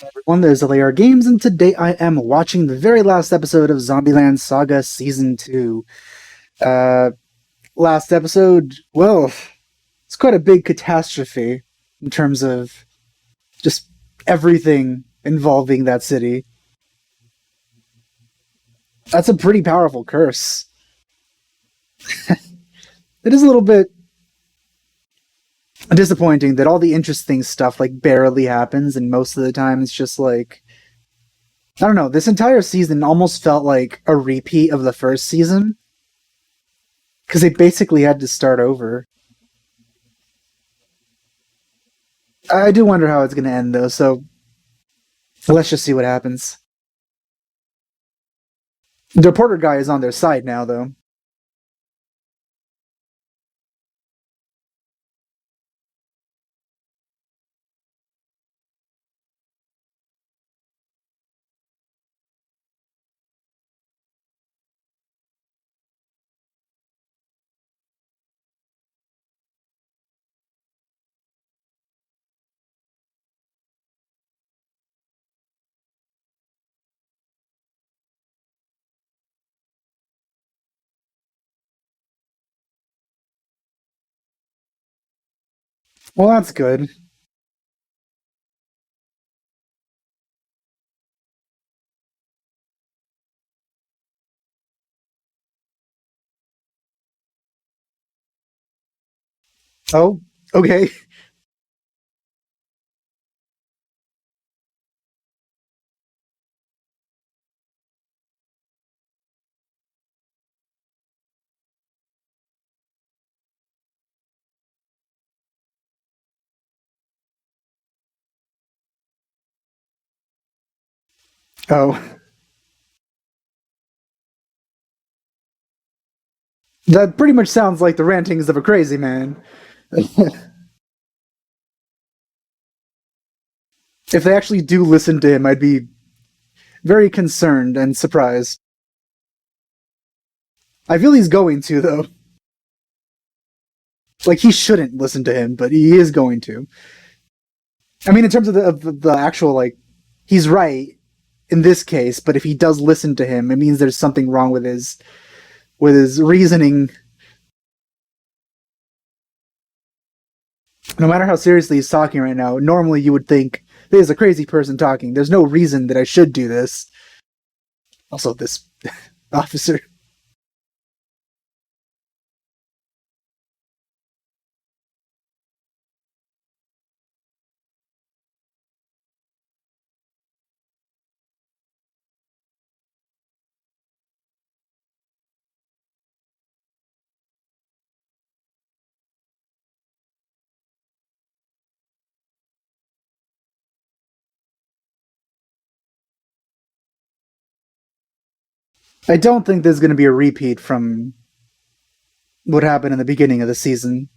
Everyone, there's LAR Games, and today I am watching the very last episode of Zombie Land Saga Season 2. Uh, Last episode, well, it's quite a big catastrophe in terms of just everything involving that city. That's a pretty powerful curse. It is a little bit disappointing that all the interesting stuff like barely happens, and most of the time it's just like I don't know. This entire season almost felt like a repeat of the first season because they basically had to start over. I do wonder how it's going to end though. So let's just see what happens. The reporter guy is on their side now, though. Well, that's good. Oh, okay. Oh, that pretty much sounds like the rantings of a crazy man. If they actually do listen to him, I'd be very concerned and surprised. I feel he's going to, though. Like, he shouldn't listen to him, but he is going to. I mean, in terms of the actual, like, he's right in this case, but if he does listen to him, it means there's something wrong with his reasoning. No matter how seriously he's talking right now, normally you would think this is a crazy person talking. There's no reason that I should do this. Also, this officer. I don't think there's going to be a repeat from what happened in the beginning of the season.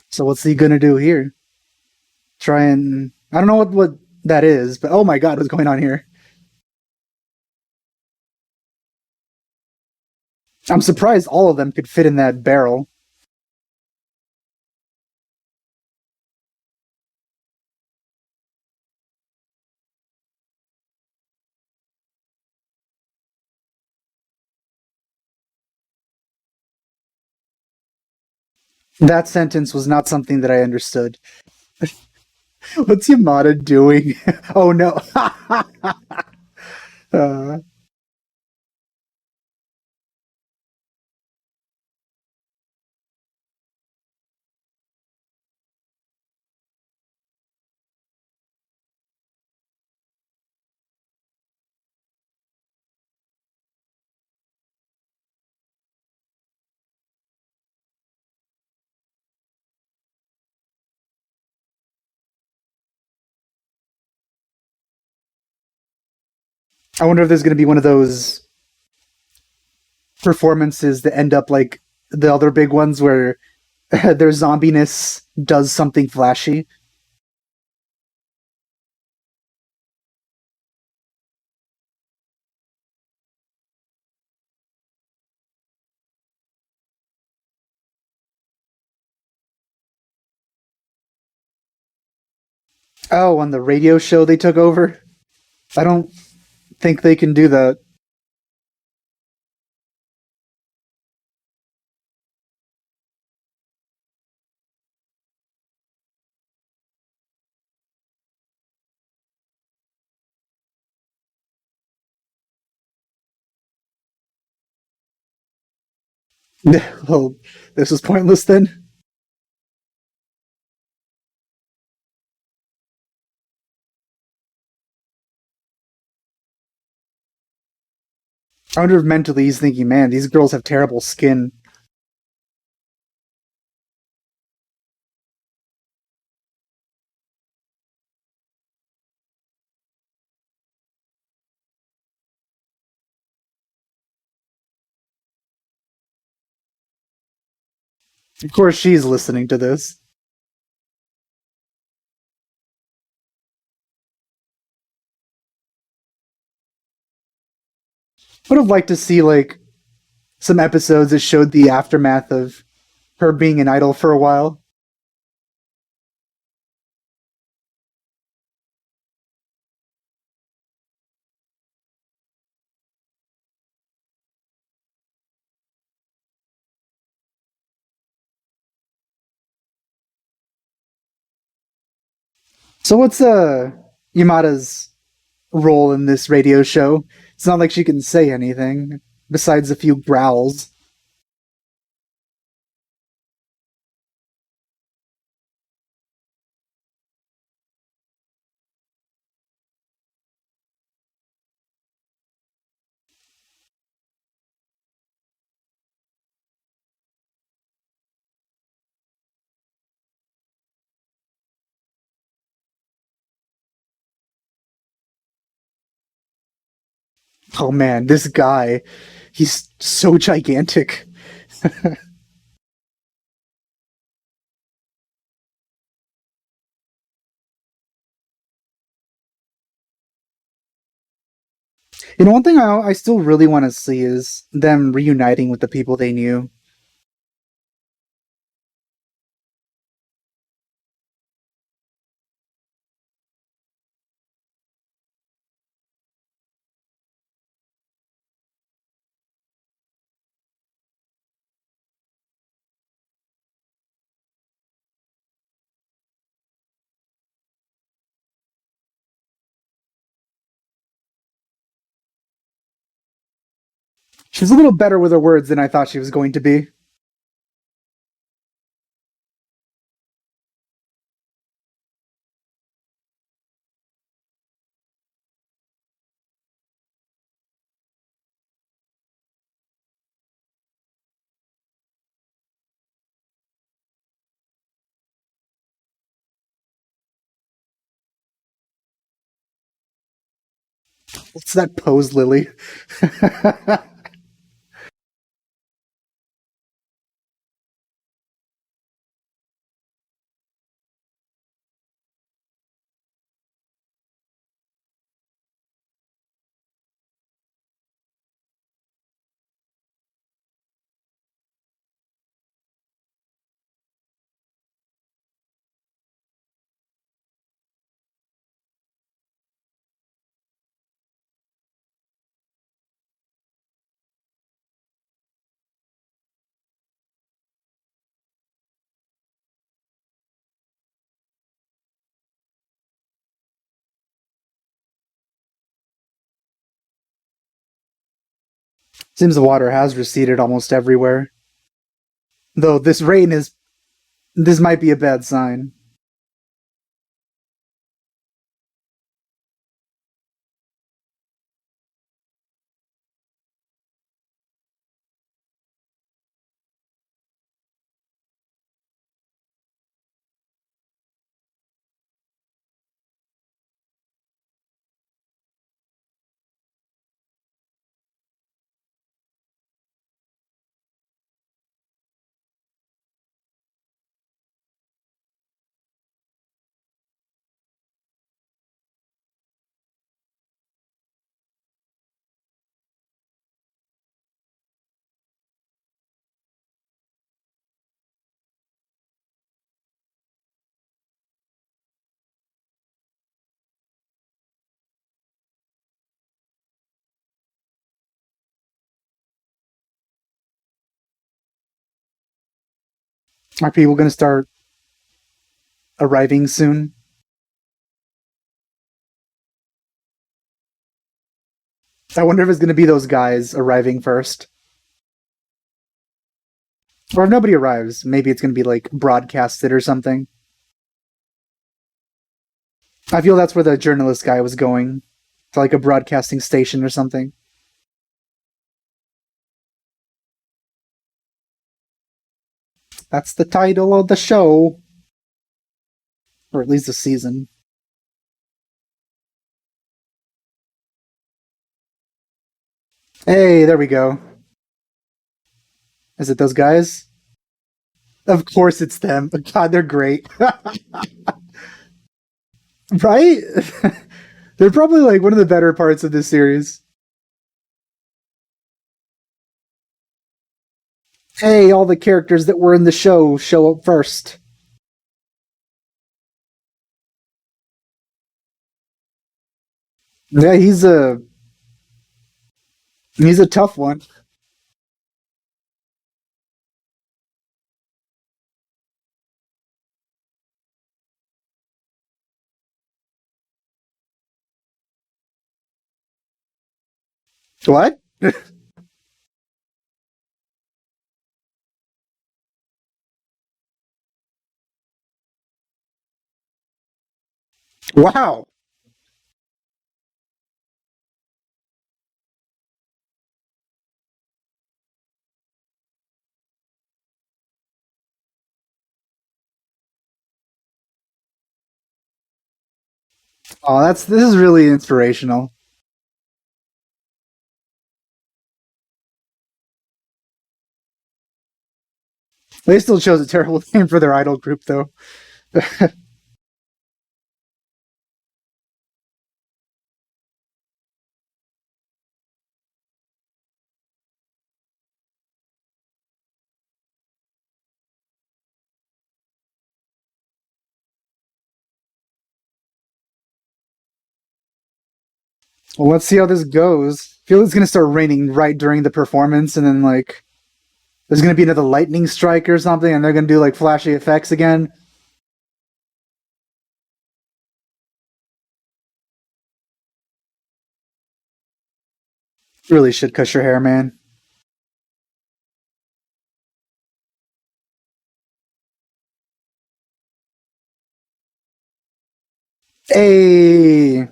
So what's he going to do here? Try and I don't know what that is, but oh my god, what's going on here? I'm surprised all of them could fit in that barrel. That sentence was not something that I understood. What's Yamada doing? Oh no. uh, I wonder if there's going to be one of those performances that end up like the other big ones where their zombiness does something flashy. Oh, on the radio show they took over? I don't think they can do that. Well, this was pointless then. I wonder if mentally he's thinking, man, these girls have terrible skin. Of course, she's listening to this. Would have liked to see like some episodes that showed the aftermath of her being an idol for a while. So what's Yamada's role in this radio show? It's not like she can say anything besides a few growls. Oh man, this guy, he's so gigantic. You know, one thing I still really want to see is them reuniting with the people they knew. She's a little better with her words than I thought she was going to be. What's that pose, Lily? Seems the water has receded almost everywhere. Though this might be a bad sign. Are people going to start arriving soon? I wonder if it's going to be those guys arriving first. Or if nobody arrives, maybe it's going to be like broadcasted or something. I feel that's where the journalist guy was going. To like a broadcasting station or something. That's the title of the show. Or at least the season. Hey, there we go. Is it those guys? Of course it's them. God, they're great. Right? They're probably like one of the better parts of this series. Hey, all the characters that were in the show up first. Yeah, he's a tough one. What? Wow. Oh, this is really inspirational. They still chose a terrible name for their idol group, though. Well, let's see how this goes. I feel it's gonna start raining right during the performance, and then like there's gonna be another lightning strike or something, and they're gonna do like flashy effects again. Really should cut your hair, man. Hey,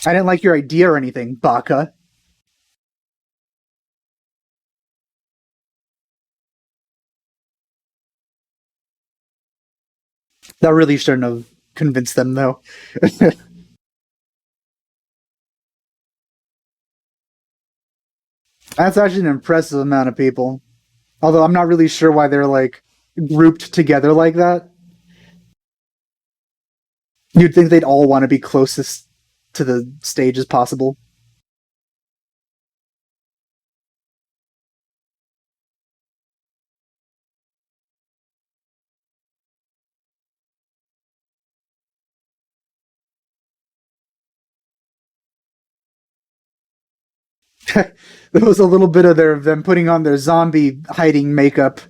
I didn't like your idea or anything, Baka. That really shouldn't have convinced them, though. That's actually an impressive amount of people. Although I'm not really sure why they're like grouped together like that. You'd think they'd all want to be closest to the stage as possible. There was a little bit of them putting on their zombie hiding makeup.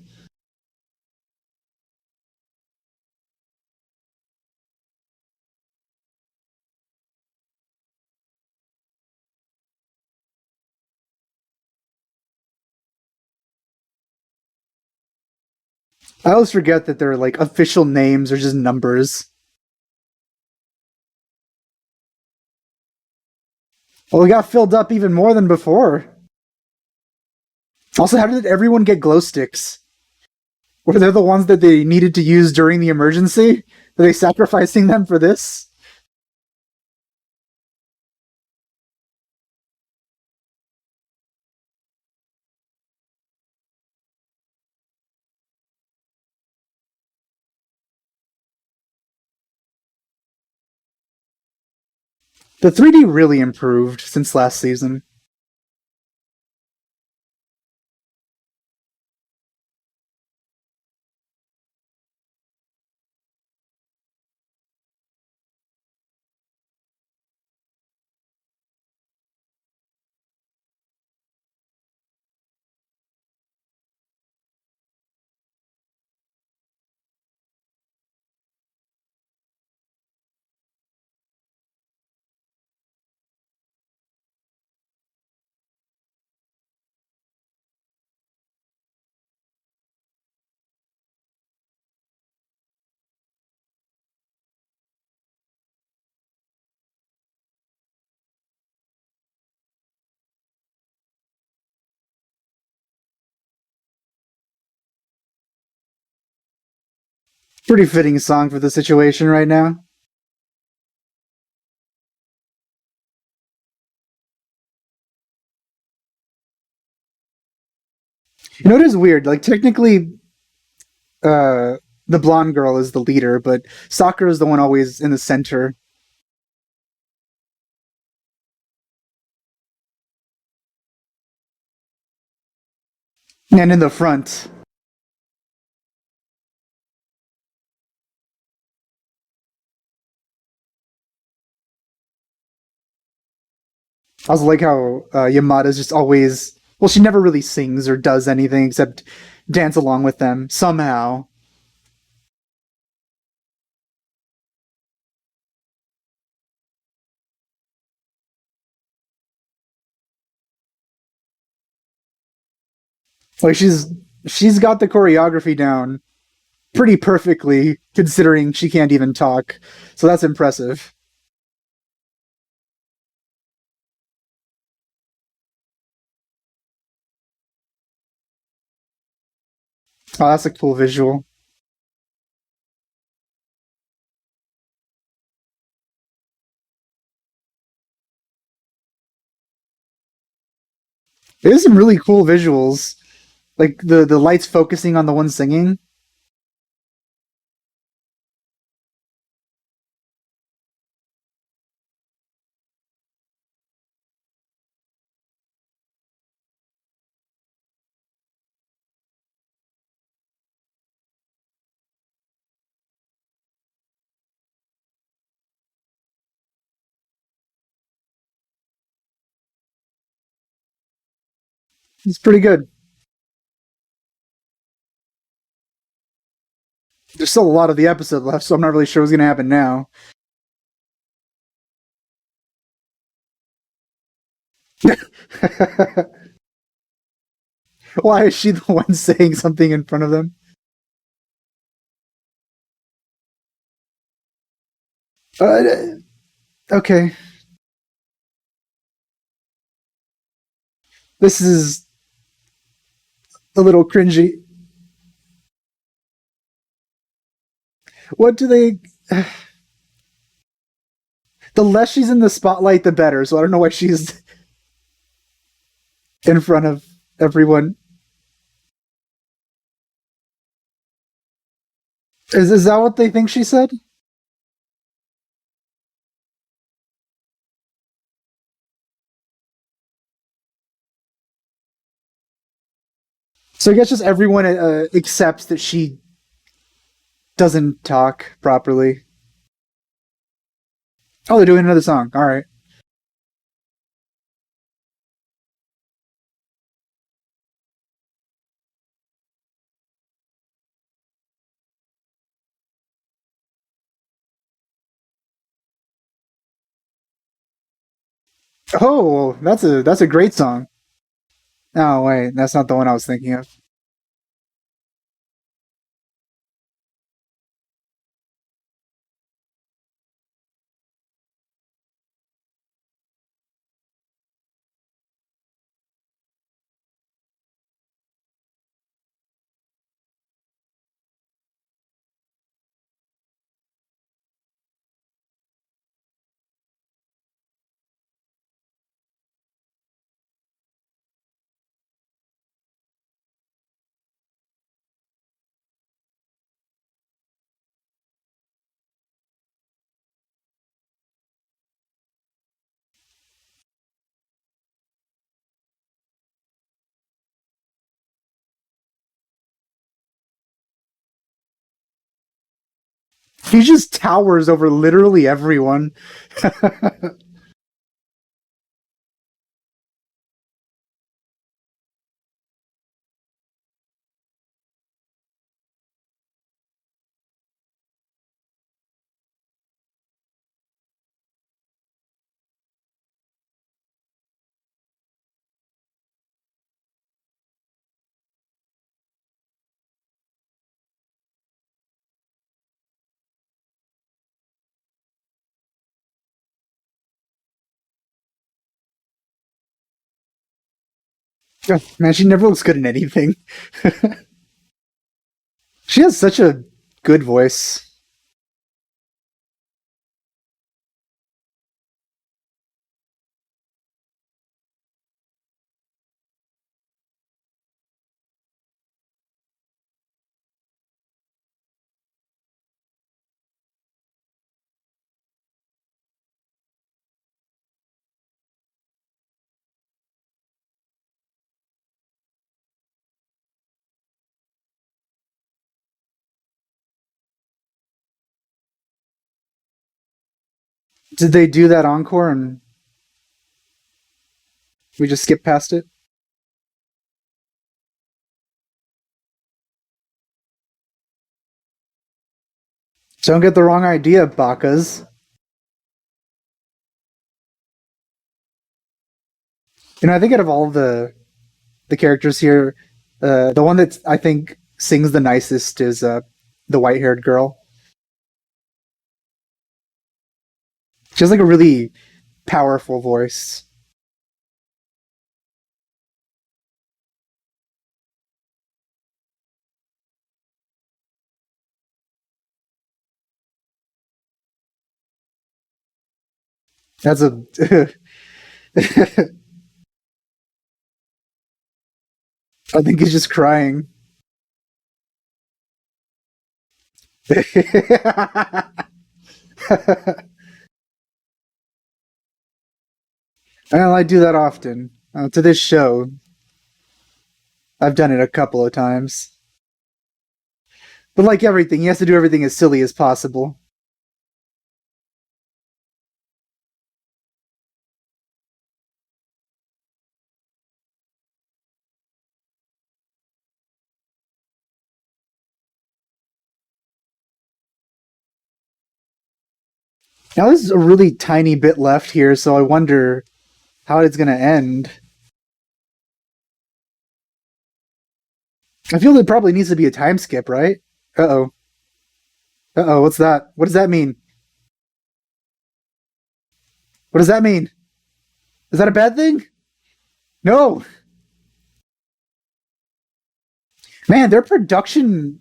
I always forget that their like official names are just numbers. Well, we got filled up even more than before. Also, how did everyone get glow sticks? Were they the ones that they needed to use during the emergency? Are they sacrificing them for this? The 3D really improved since last season. Pretty fitting song for the situation right now. You know, it is weird. Like, technically, the blonde girl is the leader, but Sakura is the one always in the center. And in the front. I also like how Yamada's just always. Well, she never really sings or does anything except dance along with them somehow. Like she's got the choreography down pretty perfectly, considering she can't even talk. So that's impressive. Oh, that's a cool visual. There's some really cool visuals, like the lights focusing on the one singing. It's pretty good. There's still a lot of the episode left, so I'm not really sure what's gonna happen now. Why is she the one saying something in front of them? Okay, this is a little cringy. What do they? The less she's in the spotlight, the better. So I don't know why she's in front of everyone. Is that what they think she said? So I guess just everyone accepts that she doesn't talk properly. Oh, they're doing another song. All right. Oh, that's a great song. Oh wait, that's not the one I was thinking of. He just towers over literally everyone. Man, she never looks good in anything. She has such a good voice. Did they do that encore and we just skip past it? Don't get the wrong idea, Bakas. I think out of all the characters here, the one that I think sings the nicest is the white-haired girl. She has like a really powerful voice. That's a. I think he's just crying. Well, I do that often. To this show. I've done it a couple of times. But like everything, he has to do everything as silly as possible. Now there's a really tiny bit left here, so I wonder how it's gonna end. I feel there probably needs to be a time skip, right? Uh-oh. Uh-oh, what's that? What does that mean? What does that mean? Is that a bad thing? No! Man, their production...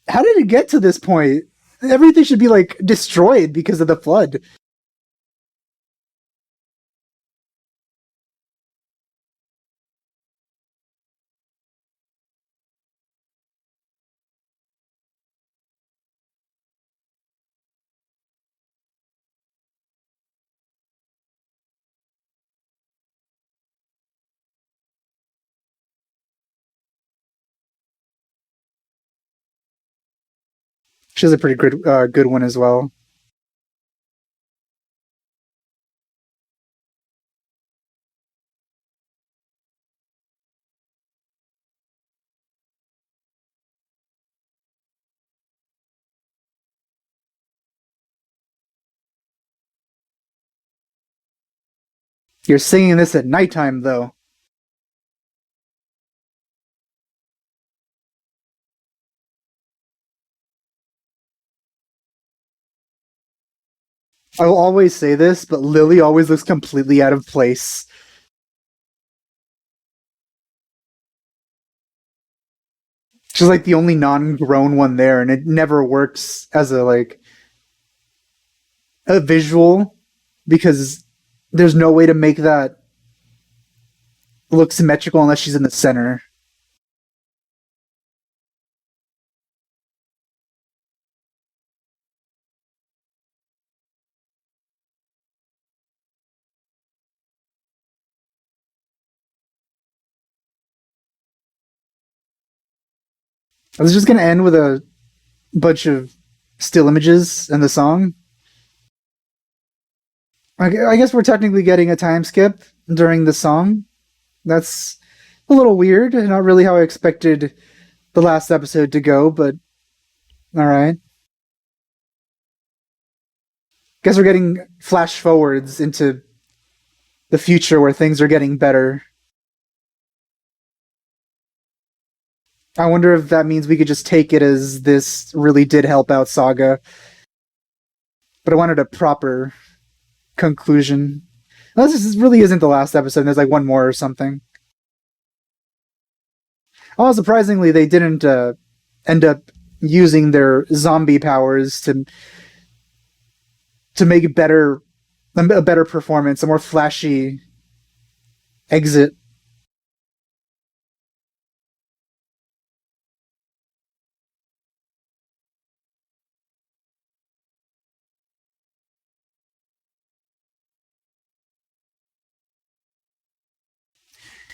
How did it get to this point? Everything should be, like, destroyed because of the flood. She has a pretty good one as well. You're singing this at nighttime, though. I will always say this, but Lily always looks completely out of place. She's like the only non-grown one there, and it never works as a visual because there's no way to make that look symmetrical unless she's in the center. I was just gonna end with a bunch of still images and the song. I guess we're technically getting a time skip during the song. That's a little weird. Not really how I expected the last episode to go, but alright. Guess we're getting flash forwards into the future where things are getting better. I wonder if that means we could just take it as this really did help out Saga. But I wanted a proper conclusion. Unless this really isn't the last episode, and there's like one more or something. Oh, surprisingly, they didn't end up using their zombie powers to make a better performance, a more flashy exit.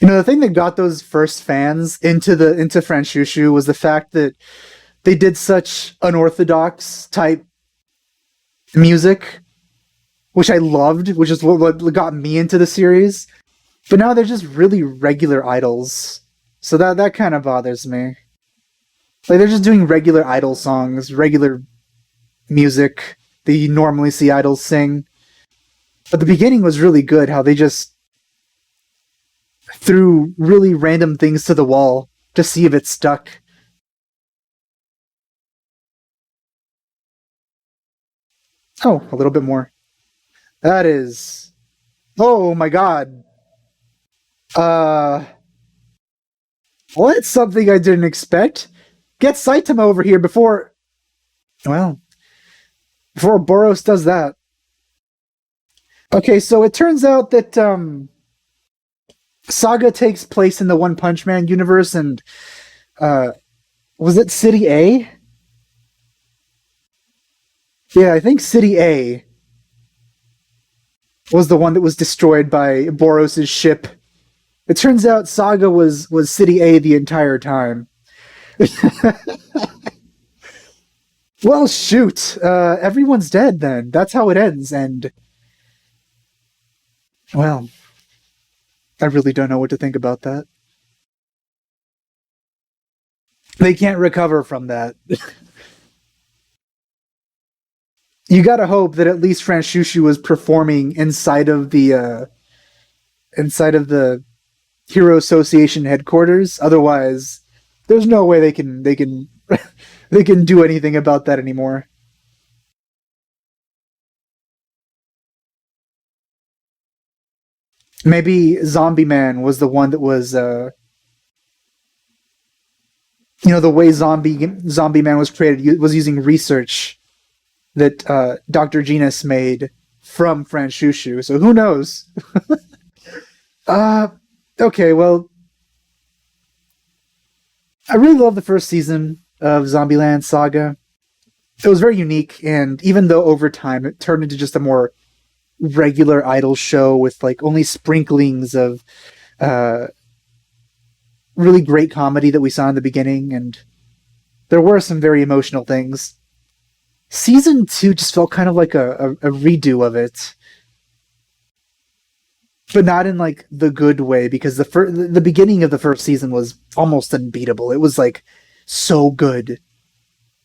You know, the thing that got those first fans into Franshushu was the fact that they did such unorthodox type music, which I loved, which is what got me into the series. But now they're just really regular idols, so that kind of bothers me. Like they're just doing regular idol songs, regular music that you normally see idols sing. But the beginning was really good. How they just threw really random things to the wall to see if it stuck. Oh, a little bit more. That is. Oh my god. Uh. Well, that's something I didn't expect. Get Saitama over here before. Well, before Boros does that. Okay, so it turns out that Saga takes place in the One Punch Man universe, and uh, was it City A? Yeah, I think City A was the one that was destroyed by Boros' ship. It turns out Saga was City A the entire time. Well, shoot. Everyone's dead then. That's how it ends, and well, I really don't know what to think about that. They can't recover from that. You gotta hope that at least Franshushu was performing inside of the Hero Association headquarters. Otherwise, there's no way they can they can do anything about that anymore. Maybe Zombie Man was the one that was the way Zombie Man was created was using research that Dr. Genus made from Franshushu. So who knows? Uh okay, well, I really love the first season of Zombieland Saga. It was very unique, and even though over time it turned into just a more regular idol show with like only sprinklings of uh, really great comedy that we saw in the beginning, and there were some very emotional things. Season two just felt kind of like a redo of it, but not in like the good way because the beginning of the first season was almost unbeatable. It was like so good,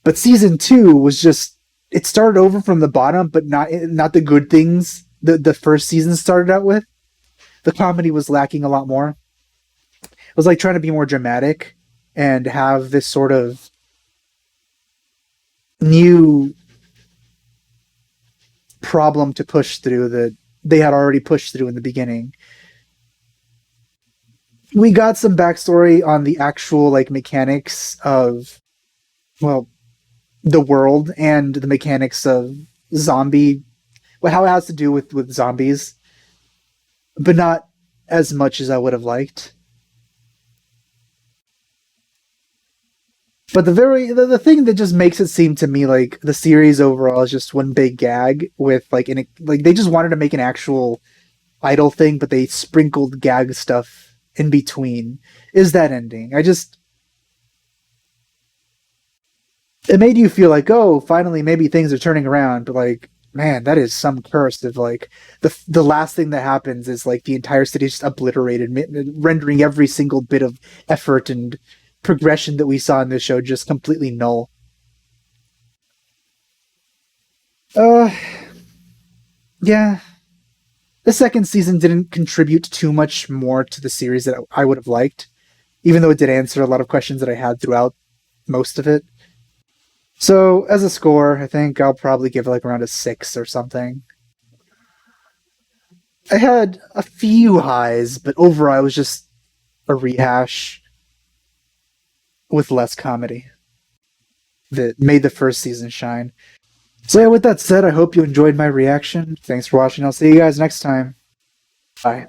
but season two was just it started over from the bottom, but not the good things that the first season started out with. The comedy was lacking a lot more. It was like trying to be more dramatic and have this sort of new problem to push through that they had already pushed through in the beginning. We got some backstory on the actual like mechanics of well the world and the mechanics of zombie how it has to do with zombies, but not as much as I would have liked. But the thing that just makes it seem to me like the series overall is just one big gag with like they just wanted to make an actual idol thing, but they sprinkled gag stuff in between. Is that ending? It made you feel like, oh, finally maybe things are turning around, but like, man, that is some curse of like the last thing that happens is like the entire city is just obliterated, rendering every single bit of effort and progression that we saw in this show just completely null. Uh, yeah, the second season didn't contribute too much more to the series that I would have liked, even though it did answer a lot of questions that I had throughout most of it. So, as a score, I think I'll probably give it like around a 6 or something. I had a few highs, but overall it was just a rehash with less comedy. that made the first season shine. So yeah, with that said, I hope you enjoyed my reaction. Thanks for watching. I'll see you guys next time. Bye.